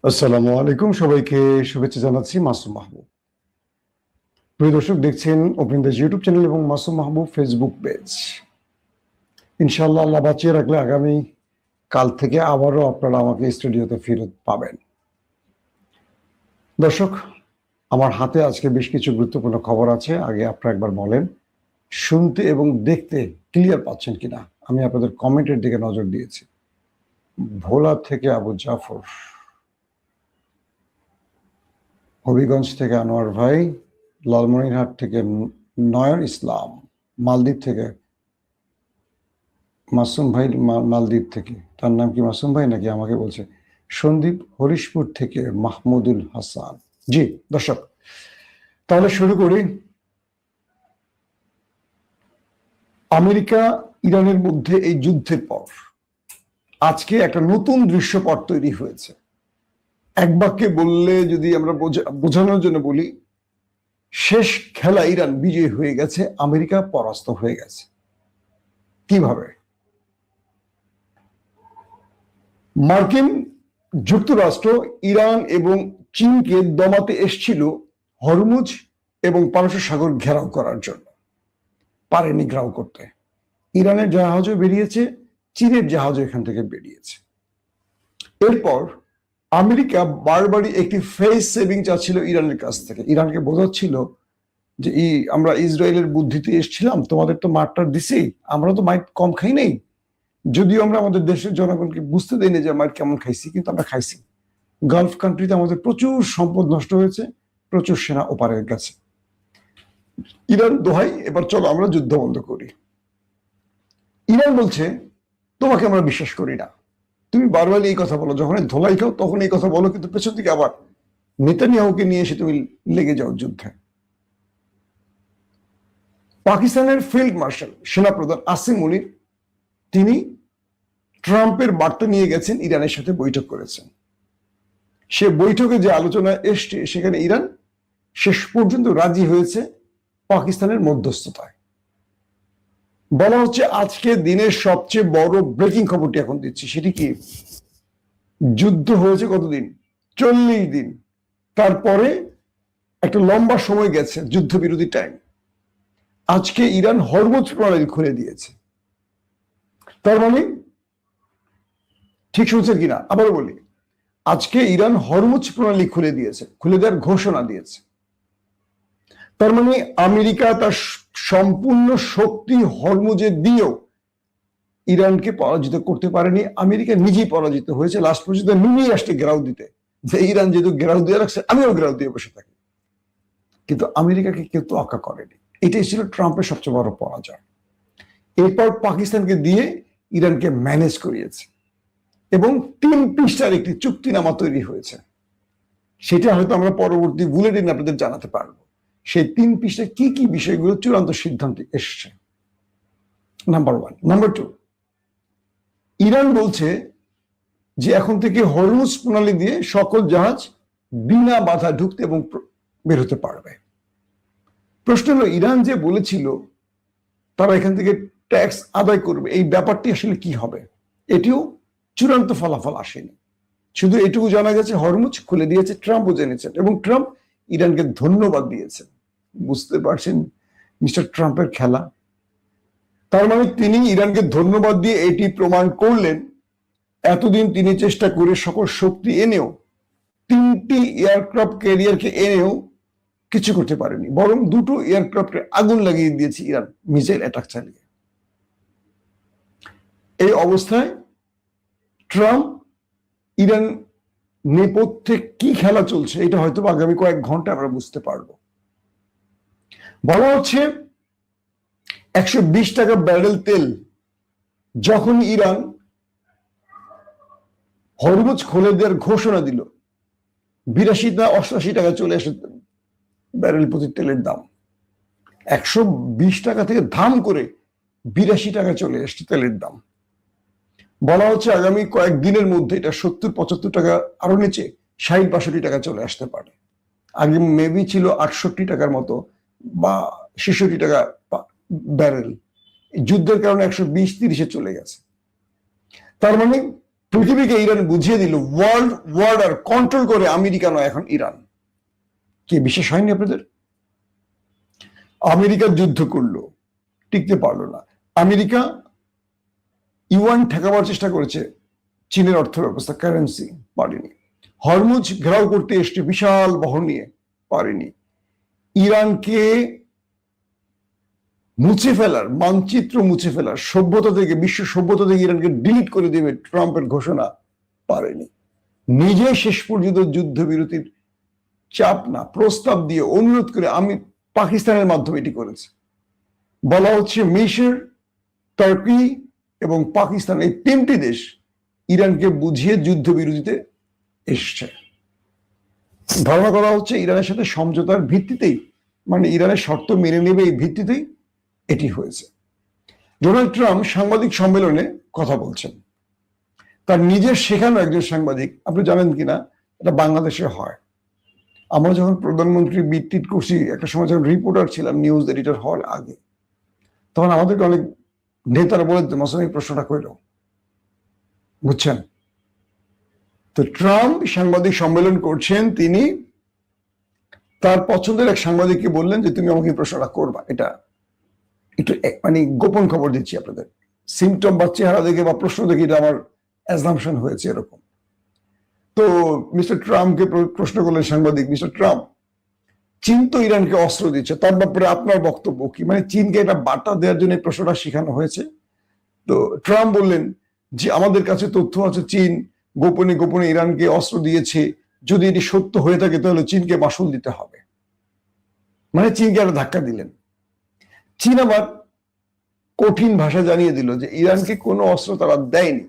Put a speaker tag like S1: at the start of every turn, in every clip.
S1: আসসালামু আলাইকুম, সবাইকে শুভেচ্ছা জানাচ্ছি। মাসুম মাহবুব। প্রিয় দর্শক, দেখছেন ওপেন দেশ ইউটিউব চ্যানেল এবং মাসুম মাহবুব ফেসবুক পেজ। ইনশাআল্লাহ আল্লাহ বাঁচিয়ে রাখলে আগামী কাল থেকে আবারও আপনারা আমাকে স্টুডিওতে ফেরত পাবেন। দর্শক, আমার হাতে আজকে বেশ কিছু গুরুত্বপূর্ণ খবর আছে। আগে আপনারা একবার বলেন শুনতে এবং দেখতে ক্লিয়ার পাচ্ছেন কিনা। আমি আপনাদের কমেন্টের দিকে নজর দিয়েছি। ভোলা থেকে আবু জাফর, হবিগঞ্জ থেকে আনোয়ার ভাই, লালমনিরহাট থেকে নয়ন ইসলাম, মালদ্বীপ থেকে মাসুম ভাই, মালদ্বীপ থেকে, তার নাম কি মাসুম ভাই নাকি আমাকে বলছে। সন্দীপ হরিশপুর থেকে মাহমুদুল হাসান। জি দর্শক, তাহলে শুরু করি। আমেরিকা ইরানের মধ্যে এই যুদ্ধের পর আজকে একটা নতুন দৃশ্যপট তৈরি হয়েছে। এক বাক্যে বললে, যদি আমরা বোঝানোর জন্য বলি, শেষ খেলা ইরান বিজয়ী হয়ে গেছে, আমেরিকা পরাস্ত হয়ে গেছে। কিভাবে? মার্কিন যুক্তরাষ্ট্র ইরান এবং চীনকে দমাতে এসছিল হরমুজ এবং পারস্য সাগর ঘেরাও করার জন্য। পারেনি ঘেরাও করতে। ইরানের জাহাজও বেরিয়েছে, চীনের জাহাজও এখান থেকে বেরিয়েছে। এরপর আমেরিকা বারবারই একটি ফেস সেভিং চাচ্ছিল ইরানের কাছ থেকে। ইরানকে বোঝাচ্ছিল যে আমরা ইসরায়েলের বুদ্ধিতে এসেছিলাম, তোমাদের তো মারটার দিছি, আমরা তো মাইট কম খাই নাই। যদিও আমরা আমাদের দেশের জনগণকে বুঝতে দেই না যে মাইট কেমন খাইছি, কিন্তু আমরা খাইছি। গালফ কান্ট্রিতে আমাদের প্রচুর সম্পদ নষ্ট হয়েছে, প্রচুর সেনা ওপারের গেছে। ইরান দোহাই, এবার চলো আমরা যুদ্ধ বন্ধ করি। ইরান বলছে তোমাকে আমরা বিশ্বাস করি না। তুমি বারবার এই কথা বলো, যখন ধোলাই খাও তখন এই কথা বলো, কিন্তু পেছন থেকে আবার নেতানিয়াহুকে নিয়ে এসে তুমি লেগে যাও যুদ্ধে। পাকিস্তানের ফিল্ড মার্শাল সেনাপ্রধান আসিম মুনির, তিনি ট্রাম্পের বার্তা নিয়ে গেছেন, ইরানের সাথে বৈঠক করেছেন। সে বৈঠকে যে আলোচনা এসছে, সেখানে ইরান শেষ পর্যন্ত রাজি হয়েছে পাকিস্তানের মধ্যস্থতায়। বলা হচ্ছে আজকে দিনের সবচেয়ে বড় ব্রেকিং খবরটি এখন দিচ্ছি। সেটি কি? যুদ্ধ হয়েছে কতদিন? 40 দিন। তারপরে একটা লম্বা সময় গেছে যুদ্ধবিরতি টাইম। আজকে ইরান হরমুজ প্রণালী খুলে দিয়েছে। তার মানে, ঠিক শুনছেন কিনা আবারও বলি, আজকে ইরান হরমুজ প্রণালী খুলে দিয়েছে, খুলে দেওয়ার ঘোষণা দিয়েছে। তার মানে আমেরিকা তার সম্পূর্ণ শক্তি হরমুজে দিয়েও ইরানকে পরাজিত করতে পারেনি। আমেরিকা নিজেই পরাজিত হয়েছে। লাস্ট পর্যন্ত নুনিয়ে আসছে ঘেরাও দিতে, যে ইরান যেহেতু ঘেরাও দিয়ে রাখছে, আমিও ঘেরাও দিয়ে বসে থাকি। কিন্তু আমেরিকাকে কেউ তোয়াক্কা করেনি। এটাই ছিল ট্রাম্পের সবচেয়ে বড় পরাজয়। এরপর পাকিস্তানকে দিয়ে ইরানকে ম্যানেজ করিয়েছে এবং 3 পৃষ্ঠার একটি চুক্তিনামা তৈরি হয়েছে। সেটা হয়তো আমরা পরবর্তী বুলেটিন আপনাদের জানাতে পারবো। সেই 3 পৃষ্ঠায় কি কি বিষয়গুলো চূড়ান্ত সিদ্ধান্তে এসছে। নাম্বার 1। নাম্বার 2, ইরান বলছে যে এখন থেকে হরমুজ প্রণালী দিয়ে সকল জাহাজ বিনা বাধা ঢুকতে এবং বের হতে পারবে। প্রশ্ন হলো, ইরান যে বলেছিল তারা এখান থেকে ট্যাক্স আদায় করবে, এই ব্যাপারটি আসলে কি হবে? এটিও চূড়ান্ত ফলাফল আসেনি। শুধু এটুকু জানা গেছে হরমুজ খুলে দিয়েছে, ট্রাম্পও জেনেছেন এবং ট্রাম্প ইরানকে ধন্যবাদ দিয়েছেন। বুঝতে পারছেন মিস্টার ট্রাম্পের খেলা? তার মানে তিনি ইরানকে ধন্যবাদ দিয়ে এটি প্রমাণ করলেন, এতদিন তিনি চেষ্টা করে সকল শক্তি এনেও, 3টি এয়ারক্রাফট ক্যারিয়ারকে এনেও কিছু করতে পারেনি, বরং 2টো এয়ারক্রাফটে আগুন লাগিয়ে দিয়েছে ইরান মিসাইল অ্যাটাক চালিয়ে। এই অবস্থায় ট্রাম্প ইরান নেপথ্যে কি খেলা চলছে, এটা হয়তো আগামী কয়েক ঘন্টা আমরা বুঝতে পারবো। বলা হচ্ছে 120 টাকা ব্যারেল তেল যখন ইরান হরমুজ খুলে দেওয়ার ঘোষণা দিল, 82 না 88 টাকা চলে আসে ব্যারেল প্রতি তেলের দাম। 120 টাকা থেকে ধাম করে 82 টাকা চলে আসছে তেলের দাম। বলা হচ্ছে আগামী কয়েকদিনের মধ্যে এটা 70-75 টাকা, আরো নিচে 60-62 টাকা চলে আসতে পারে। আগে মেবি ছিল 68 টাকার মতো বা 66 টাকা ব্যারেল। যুদ্ধের কারণে 120-30-এ চলে গেছে। তার মানে পৃথিবীকে ইরান বুঝিয়ে দিল ওয়ার্ল্ড ওয়ার্ডার কন্ট্রোল করে আমেরিকা নয়, এখন ইরান। কি বিশ্বাস হয়নি আপনাদের? আমেরিকা যুদ্ধ করলো, টিকতে পারলো না। আমেরিকা ইউয়ান ঠেকাবার চেষ্টা করেছে, চীনের অর্থ ব্যবস্থা, কারেন্সি, পারেনি। হরমুজ ঘেরাও করতে এসছে বিশাল বহর নিয়ে, পারেনি। ইরানকে মুছে ফেলার, মানচিত্র মুছে ফেলার, সভ্যতা থেকে, বিশ্ব সভ্যতা থেকে ইরানকে ডিলিট করে দেবে ট্রাম্পের ঘোষণা, পারেনি। নিজে শেষ পর্যন্ত যুদ্ধবিরতির চাপ না, প্রস্তাব দিয়ে, অনুরোধ করে আমি পাকিস্তানের মাধ্যমে এটি করেছে। বলা হচ্ছে মিশর, টার্কি এবং পাকিস্তান, এই তিনটি দেশ ইরানকে বুঝিয়ে যুদ্ধবিরতিতে এসছে। ধারণা করা হচ্ছে ইরানের সাথে সমঝোতার ভিত্তিতেই, মানে ইরানের শর্ত মেনে নেবে এই ভিত্তিতেই এটি হয়েছে। ডোনাল্ড ট্রাম্প সাংবাদিক সম্মেলনে কথা বলছেন, তার নিজের শেখানো একজন সাংবাদিক, আপনি জানেন কিনা এটা বাংলাদেশে হয়। আমরা যখন প্রধানমন্ত্রী বিট্রিট করছি, একটা সময় যখন রিপোর্টার ছিলাম, নিউজ এডিটর হওয়ার আগে, তখন আমাদেরকে অনেক নেতারা বলে মৌসুমী প্রশ্নটা করল, বুঝছেন? তো ট্রাম্প সাংবাদিক সম্মেলন করছেন, তিনি তার পছন্দের এক সাংবাদিককে বললেন যে তুমি আমাকে প্রশ্নটা করবা। এটা একটু মানে গোপন খবর দিচ্ছি আপনাদের, সিমটম বা চেহারা দেখে বা প্রশ্ন দেখে এটা আমার অ্যাজাম্পশন হয়েছে এরকম। তো মিস্টার ট্রাম্পকে প্রশ্ন করলেন সাংবাদিক, মিস্টার ট্রাম্প, চীন তো ইরানকে অস্ত্র দিচ্ছে, তার ব্যাপারে আপনার বক্তব্য কি? মানে চীনকে একটা বার্তা দেওয়ার জন্য প্রশ্নটা শেখানো হয়েছে। তো ট্রাম্প বললেন যে আমাদের কাছে তথ্য আছে চীন গোপনে গোপনে ইরানকে অস্ত্র দিয়েছে, যদি এটি সত্য হয়ে থাকে তাহলে চীনকে মাসুল দিতে হবে। মানে চীনকে একটা ধাক্কা দিলেন। চীন আবার কঠিন ভাষা জানিয়ে দিল যে ইরানকে কোনো অস্ত্র তারা দেয়নি,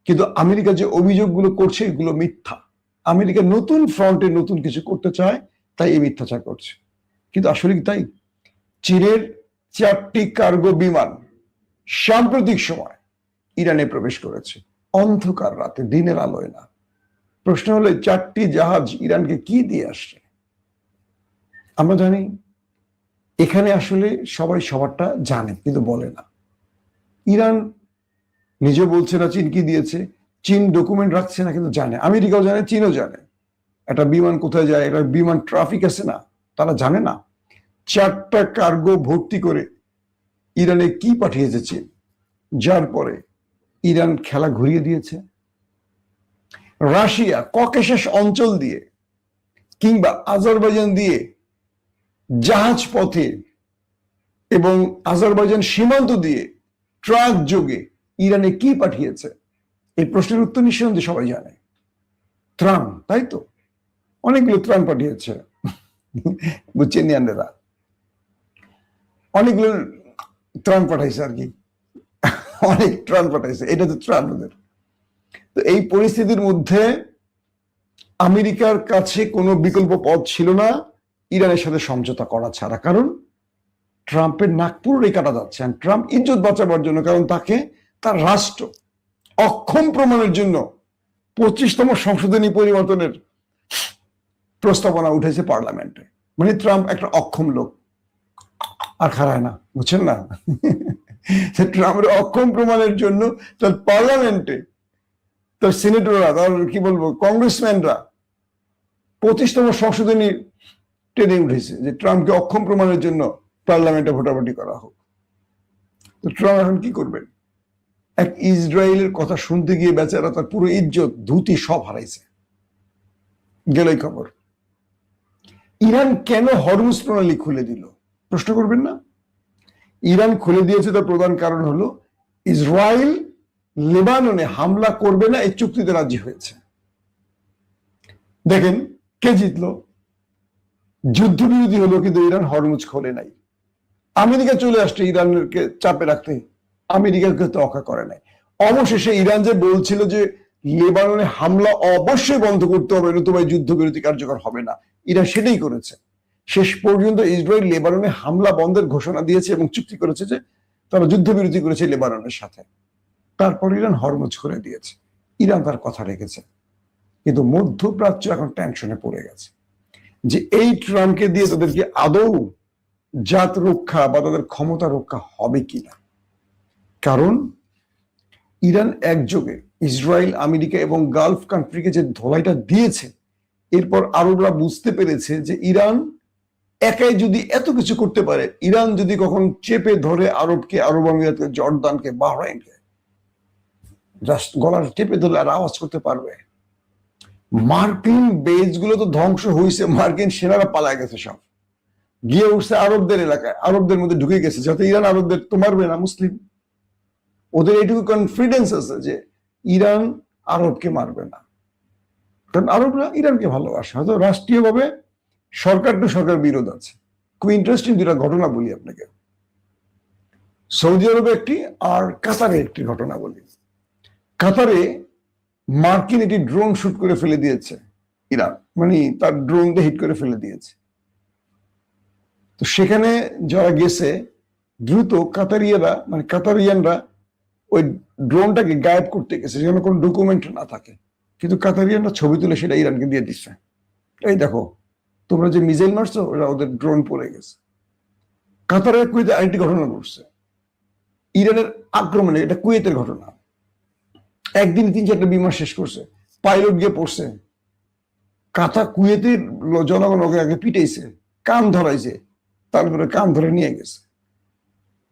S1: কিন্তু আমেরিকা যে অভিযোগগুলো করছে এগুলো মিথ্যা। আমেরিকা নতুন ফ্রন্টে নতুন কিছু করতে চায়, তাই এই মিথ্যাচার করছে। কিন্তু আসলে কি তাই? চীনের 4টি কার্গো বিমান সাম্প্রতিক সময় ইরানে প্রবেশ করেছে, অন্ধকার রাতে, দিনের আলোয় না। প্রশ্ন হলো 4টি জাহাজ ইরানকে কি দিয়ে আসছে? আমরা জানি এখানে আসলে সবাই সবারটা জানে কিন্তু বলে না। ইরান নিজে বলছে না চীন কি দিয়েছে, চীন ডকুমেন্ট রাখছে না কিন্তু জানে, আমেরিকাও জানে, চীনও জানে। একটা বিমান কোথায় যায়, একটা বিমান ট্রাফিক আছে না, তারা জানে না? 4টা কার্গো ভর্তি করে ইরানে কি পাঠিয়েছে চীন, যার পরে ইরান খেলা ঘুরিয়ে দিয়েছে। রাশিয়া ককেশাস অঞ্চল দিয়ে কিংবা আজারবাইজান দিয়ে জাহাজ পথে এবং আজারবাইজান সীমান্ত দিয়ে ট্রাক যোগে ইরানে কি পাঠিয়েছে? এই প্রশ্নের উত্তর নিঃসন্দেহে সবাই জানে, ত্রাণ, তাই তো? অনেকগুলো ত্রাণ পাঠিয়েছে, বুঝছেন নিয়ান্ডেরা, অনেকগুলো ত্রাণ পাঠাইছে আর কি, অনেক ত্রাণ পাঠাইছে, এটা তো ত্রাণ ওদের। তো এই পরিস্থিতির মধ্যে আমেরিকার কাছে কোনো বিকল্প পথ ছিল না ইরানের সাথে সমঝোতা করা ছাড়া, কারণ ট্রাম্পের নাক পুরোই কাটা যাচ্ছে। ট্রাম্প ইজ্জত বাঁচাবার জন্য, কারণ তাকে তার রাষ্ট্র অক্ষম প্রমাণের জন্য 25তম সংশোধনী পরিবর্তনের প্রস্তাবনা উঠেছে পার্লামেন্টে। মানে ট্রাম্প একটা অক্ষম লোক, আর খারায় না, বুঝছেন না? ট্রাম্পের অক্ষম প্রমাণের জন্য তার পার্লামেন্টে তার সিনেটররা, তার কি বলবো, কংগ্রেসম্যানরা 25তম সংশোধনী টেনে উঠেছে যে ট্রাম্পকে অক্ষম প্রমাণের জন্য পার্লামেন্টে ভোটাভুটি করা হোক। তো ট্রাম্প এখন কি করবেন? এক ইসরায়েলের কথা শুনতে গিয়ে বেচারা তার পুরো ইজ্জত, ধুতি সব হারাইছে, গেলই খবর। ইরান কেন হরমুজ প্রণালী খুলে দিল প্রশ্ন করবেন না? ইরান খুলে দিয়েছে তার প্রধান কারণ হলো ইসরায়েল লেবাননে হামলা করবে না, এই চুক্তিতে রাজি হয়েছে। দেখেন কে জিতলো? যুদ্ধবিরতি হলো কিন্তু ইরান হরমুজ খোলে নাই। আমেরিকা চলে আসছে ইরানকে চাপে রাখতে, আমেরিকাকে তোয়াক্কা করে নাই। অবশেষে ইরান যে বলছিল যে লেবাননে হামলা অবশ্যই বন্ধ করতে হবে, নতুবা যুদ্ধবিরতি কার্যকর হবে না, ইরান সেটাই করেছে। শেষ পর্যন্ত ইসরায়েল লেবাননে হামলা বন্ধের ঘোষণা দিয়েছে এবং চুক্তি করেছে যে তারা যুদ্ধবিরতি করেছে লেবাননের সাথে। তারপর ইরান হরমুজ করে দিয়েছে, ইরান তার কথা রেখেছে। কিন্তু মধ্যপ্রাচ্য এখন টেনশনে পড়ে গেছে যে এই ট্রাম্পকে দিয়ে তাদেরকে আদৌ জাত রক্ষা বা তাদের ক্ষমতা রক্ষা হবে কিনা। কারণ ইরান একযোগে ইসরায়েল, আমেরিকা এবং গালফ কান্ট্রিকে যে ধোলাইটা দিয়েছে, এরপর আরবরা বুঝতে পেরেছে যে ইরান একাই যদি এত কিছু করতে পারে, ইরান যদি কখন চেপে ধরে আরবকে, আরব আমিরাতকে, জর্দানকে, বাহরাইনকে জাস্ট গলার চেপে ধরলে আর আওয়াজ করতে পারবে। মার্কিন বেজ গুলো তো ধ্বংস হয়েছে, মার্কিন সেনারা পালায় গেছে, সব গিয়ে উঠছে আরবদের এলাকায়, আরবদের মধ্যে ঢুকে গেছে, যাতে ইরান আরবদের তো মারবে না, মুসলিম। ওদের এইটুকু কনফিডেন্স আছে যে ইরান আরবকে মারবে না, কারণ আরবরা ইরানকে ভালোবাসে। হয়তো রাষ্ট্রীয়ভাবে সরকার টু সরকার বিরোধ আছে। খুব ইন্টারেস্টিং দুটা ঘটনা বলি আপনাকে, সৌদি আরবে একটি আর কাতারে একটি ঘটনা বলি। কাতারে মার্কিন একটি ড্রোন শুট করে ফেলে দিয়েছে ইরান, মানে তার ড্রোন দিয়ে হিট করে ফেলে দিয়েছে। তো সেখানে যারা গেছে, দ্রুত কাতারিয়ানরা ওই ড্রোনটাকে গায়েব করতে গেছে, যেন কোনো ডকুমেন্ট না থাকে। কিন্তু কাতারিয়ানরা ছবি তুলে সেটা ইরানকে দিয়ে দিচ্ছে, এই দেখো তোমরা যে মিসাইল মারছো, ওরা ওদের ড্রোন পড়ে গেছে। কাতারের কুয়েতে আরেকটি ঘটনা ঘটছে, ইরানের আক্রমণে, এটা কুয়েতের ঘটনা। একদিন 3-4টা বিমান শেষ করছে, পাইলট গিয়ে পড়ছে। কুয়েতের জনগণ ওকে আগে পিটাইছে, কান ধরাইছে, তারপরে কান ধরে নিয়ে গেছে।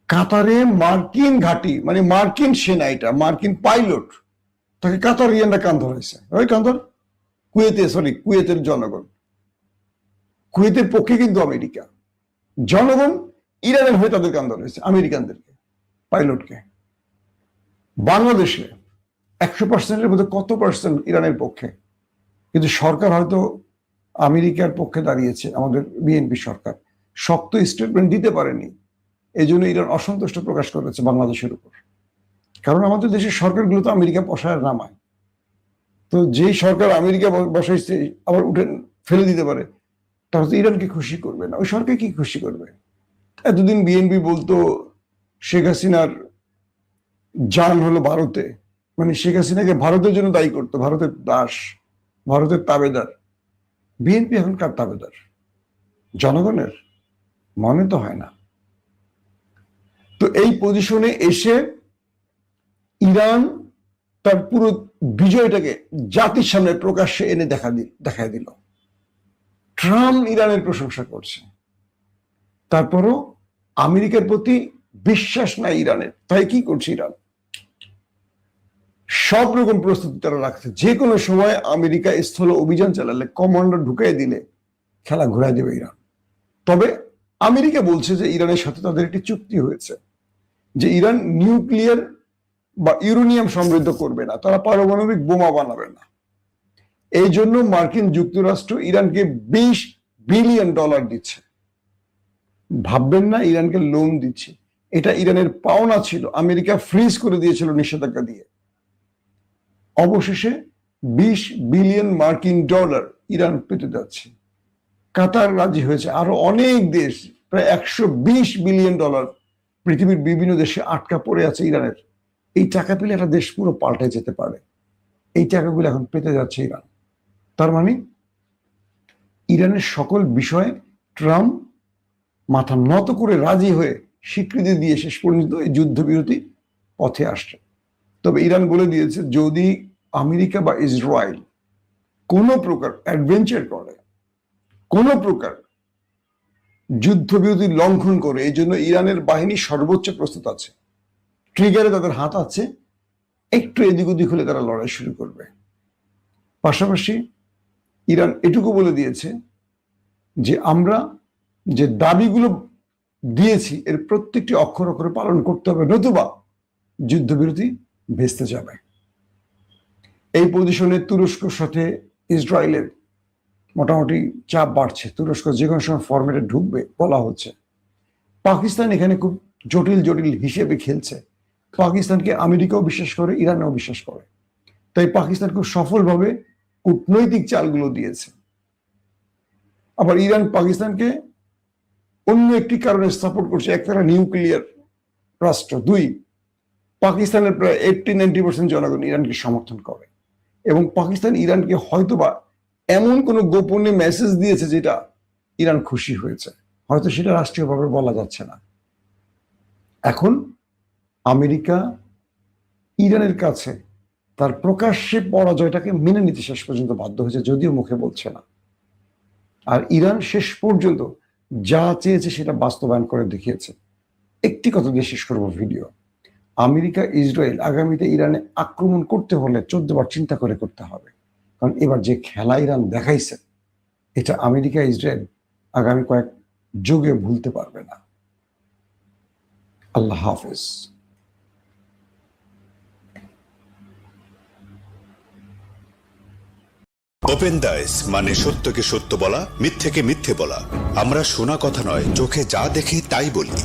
S1: কাতারে মার্কিন ঘাঁটি, মানে মার্কিন সেনা, এটা মার্কিন পাইলট, তাকে কাতারিয়ানরা কান ধরাইছে। ওই কান ধর, কুয়েতের জনগণ, কুয়েতের পক্ষে কিন্তু আমেরিকা, জনগণ ইরানের হয়ে তাদের কান ধরেছে, আমেরিকানদেরকে, পাইলটকে। বাংলাদেশে 100%-এর মধ্যে কত পার্সেন্ট ইরানের পক্ষে, কিন্তু সরকার হয়তো আমেরিকার পক্ষে দাঁড়িয়েছে, আমাদের বিএনপি সরকার শক্ত স্টেটমেন্ট দিতে পারেনি। এই জন্য ইরান অসন্তুষ্ট প্রকাশ করেছে বাংলাদেশের উপর, কারণ আমাদের দেশের সরকারগুলো তো আমেরিকা বসায় নামায়। তো যেই সরকার আমেরিকা বসাইছে আবার উঠে ফেলে দিতে পারে, তারা তো ইরানকে খুশি করবে না। ওই সরকার কি খুশি করবে? এতদিন বিএনপি বলতো শেখ হাসিনার জান হলো ভারতে, মানে শেখ হাসিনাকে ভারতের জন্য দায়ী করতো, ভারতের দাস, ভারতের তাবেদার। বিএনপি এখন কার তাবেদার? জনগণের? মনে তো হয় না। তো এই পজিশনে এসে ইরান তার পুরো বিজয়টাকে জাতির সামনে প্রকাশ্যে এনে দেখায় দিল। ট্রাম্প ইরানের প্রশংসা করছে, তারপরও আমেরিকার প্রতি বিশ্বাস নাই ইরানের। তাই কি করছে ইরান? সব রকম প্রস্তুতি তারা রাখছে, যে কোনো সময় আমেরিকা স্থল অভিযান চালালে, কমান্ডার ঢুকাই দিলে খেলা ঘুরাই দেবে ইরান। তবে আমেরিকা বলছে যে ইরানের সাথে তাদের একটি চুক্তি হয়েছে যে ইরান নিউক্লিয়ার বা ইউরেনিয়াম সমৃদ্ধ করবে না, তারা পারমাণবিক বোমা বানাবে না। এই জন্য মার্কিন যুক্তরাষ্ট্র ইরানকে $20 বিলিয়ন দিচ্ছে। ভাববেন না ইরানকে লোন দিচ্ছে, এটা ইরানের পাওনা ছিল, আমেরিকা ফ্রিজ করে দিয়েছিল নিষেধাজ্ঞা দিয়ে। অবশেষে $20 বিলিয়ন ইরান পেতে যাচ্ছে। কাতার রাজি হয়েছে, আরো অনেক দেশ, প্রায় $120 বিলিয়ন পৃথিবীর বিভিন্ন দেশে আটকা পড়ে আছে ইরানের। এই টাকা পেলে একটা দেশ পুরো পাল্টে যেতে পারে। এই টাকাগুলো এখন পেতে যাচ্ছে ইরান। তার মানে ইরানের সকল বিষয়ে ট্রাম্প মাথা নত করে রাজি হয়ে স্বীকৃতি দিয়ে শেষ পর্যন্ত এই যুদ্ধবিরতি পথে আসছে। তবে ইরান বলে দিয়েছে, যদি আমেরিকা বা ইসরায়েল কোনো প্রকার অ্যাডভেঞ্চার করে, কোনো প্রকার যুদ্ধবিরতি লঙ্ঘন করে, এই জন্য ইরানের বাহিনী সর্বোচ্চ প্রস্তুত আছে, ট্রিগারে তাদের হাত আছে, একটু এদিক ওদিক হলে তারা লড়াই শুরু করবে। পাশাপাশি ইরান এটুকু বলে দিয়েছে যে আমরা যে দাবিগুলো দিয়েছি এর প্রত্যেকটি অক্ষর অক্ষরে পালন করতে হবে, নতুবা যুদ্ধবিরতি ভেস্তে যাবে। এই পজিশনে তুরস্কর সাথে ইসরায়েলের মোটামুটি চাপ বাড়ছে। তুরস্ক যে কোনো সময় ফরম্যাটে ঢুকবে বলা হচ্ছে। পাকিস্তান এখানে খুব জটিল হিসেবে খেলছে। পাকিস্তানকে আমেরিকাও বিশ্বাস করে, ইরানও বিশ্বাস করে। তাই পাকিস্তান খুব সফলভাবে কূটনৈতিক চালগুলো দিয়েছে। আবার ইরান পাকিস্তানকে অন্য একটি কারণে সাপোর্ট করছে। এক, তারা নিউক্লিয়ার রাষ্ট্র। 2, পাকিস্তানের প্রায় 80-90% জনগণ ইরানকে সমর্থন করে, এবং পাকিস্তান ইরানকে হয়তোবা এমন কোনো গোপনে মেসেজ দিয়েছে যেটা ইরান খুশি হয়েছে, হয়তো সেটা রাষ্ট্রীয়ভাবে বলা যাচ্ছে না। এখন আমেরিকা ইরানের কাছে তার প্রকাশ্যে পরাজয়টাকে মেনে নিতে শেষ পর্যন্ত বাধ্য হয়েছে, যদিও মুখে বলছে না। আর ইরান শেষ পর্যন্ত যা চেয়েছে সেটা বাস্তবায়ন করে দেখিয়েছে। একটি কথা দিয়ে শেষ করবো ভিডিও। আমেরিকা ইসরায়েল আগামীতে ইরানে আক্রমণ করতে হলে 14 বার চিন্তা করে করতে হবে, কারণ এবার যে খেলা ইরান দেখাইছে এটা আমেরিকা ইসরায়েল আগামী কয়েক যুগে ভুলতে পারবে না। আল্লাহ হাফেজ।
S2: ওপেন দাইস মানে সত্যকে সত্য বলা, মিথ্যেকে মিথ্যে বলা। আমরা শোনা কথা নয়, চোখে যা দেখি তাই বলি।